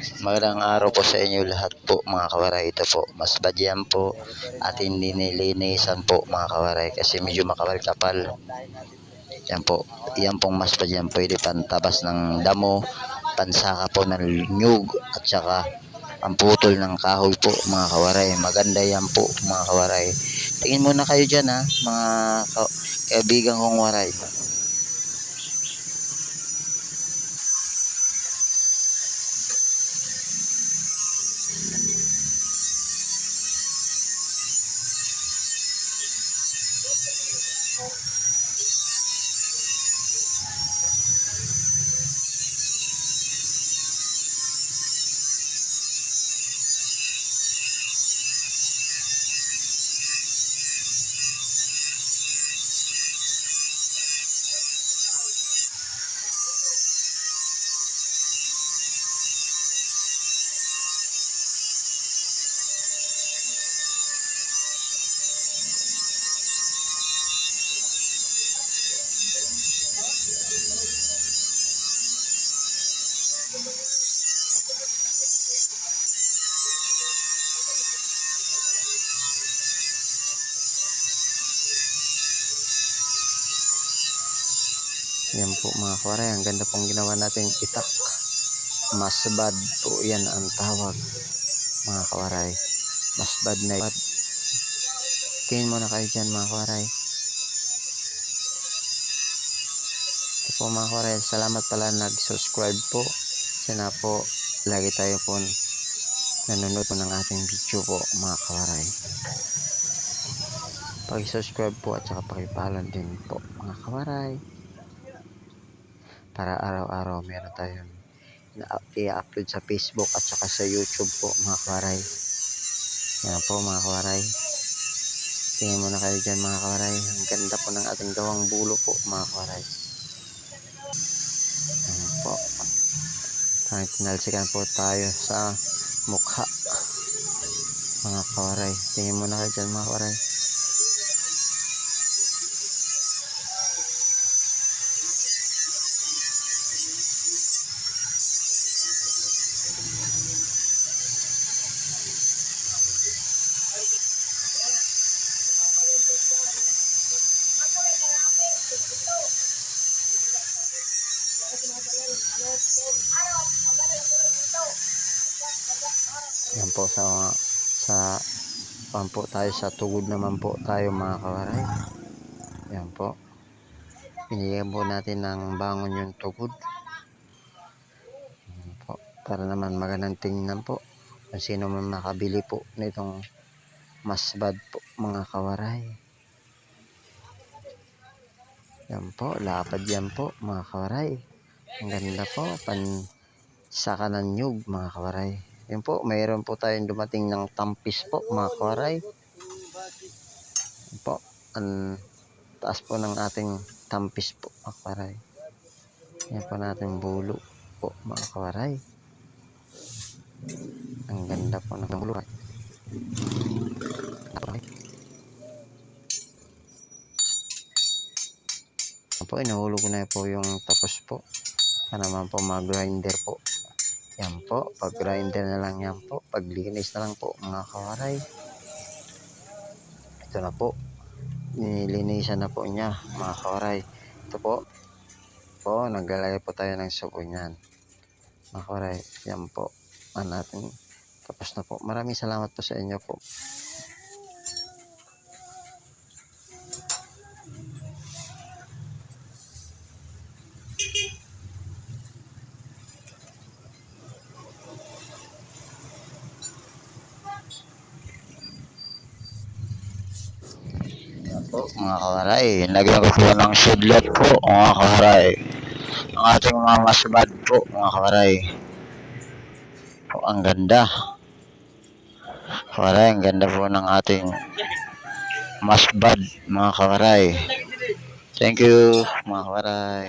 Magandang araw po sa inyo lahat po mga kawaray. Ito po, mas badyan po at hindi nilinisan po mga kawaray kasi medyo makapal-kapal. Yan po, yan pong mas badyan pwede pantabas ng damo, pansaka po ng nyug at saka pamputol ng kahoy po mga kawaray. Maganda yan po mga kawaray. Tingin muna kayo dyan ha, mga kaibigan kong waray. Yan po mga kawaray, ang ganda pong ginawa natin itak. Masbad po yan ang tawag mga kawaray. Masbad na itak. Tingin muna kayo dyan mga kawaray. Ito po mga kawaray, salamat pala nag-subscribe po. Sana po lagi tayo po nanonood po ng ating video po mga kawaray. Pag-subscribe po at saka pag-follow din po mga kawaray. Para araw-araw meron tayong i-upload sa Facebook at saka sa YouTube po mga kawaray. Yan po mga kawaray. Tingin muna kayo dyan mga kawaray. Ang ganda po ng ating gawang bulo po mga kawaray. Yan po. Tinalsikan po tayo sa mukha mga kawaray. Tingin muna kayo dyan mga kawaray. Yan po sa pampo tayo sa tugod naman po tayo mga kawaray. Yan po. Pinigyan po natin ng bangon yung tugod. Yan po. Para naman magandang tingnan po. Kung sino man makabili po nitong masbad po mga kawaray. Yan po. Lapad yan po mga kawaray. Ang ganda po. Pansaka ng nyug mga kawaray. Yan po, mayroon po tayong dumating ng tampis po mga kawaray. Yan po, ang taas po ng ating tampis po mga kawaray. Yan po natin bulo po mga kawaray. Ang ganda po ng bulo. Yan po, inahulog ko na po yung tapos po. Para naman po mag-grinder po. Yan po, pag-grinder na lang yan po. Paglinis na lang po mga kawaray. Ito na po. Nilinisan na po niya mga kawaray. Ito po. Naglalagay po tayo ng subo niyan. Mga kawaray, yan po. Natin. Tapos na po. Maraming salamat po sa inyo po. Po mga kawaray, lagyan ko po ng sudlot po mga kawaray. Ang ating mga masbad po mga kawaray. Po, ang ganda. Kawaray, ang ganda po ng ating masbad mga kawaray. Thank you mga kawaray.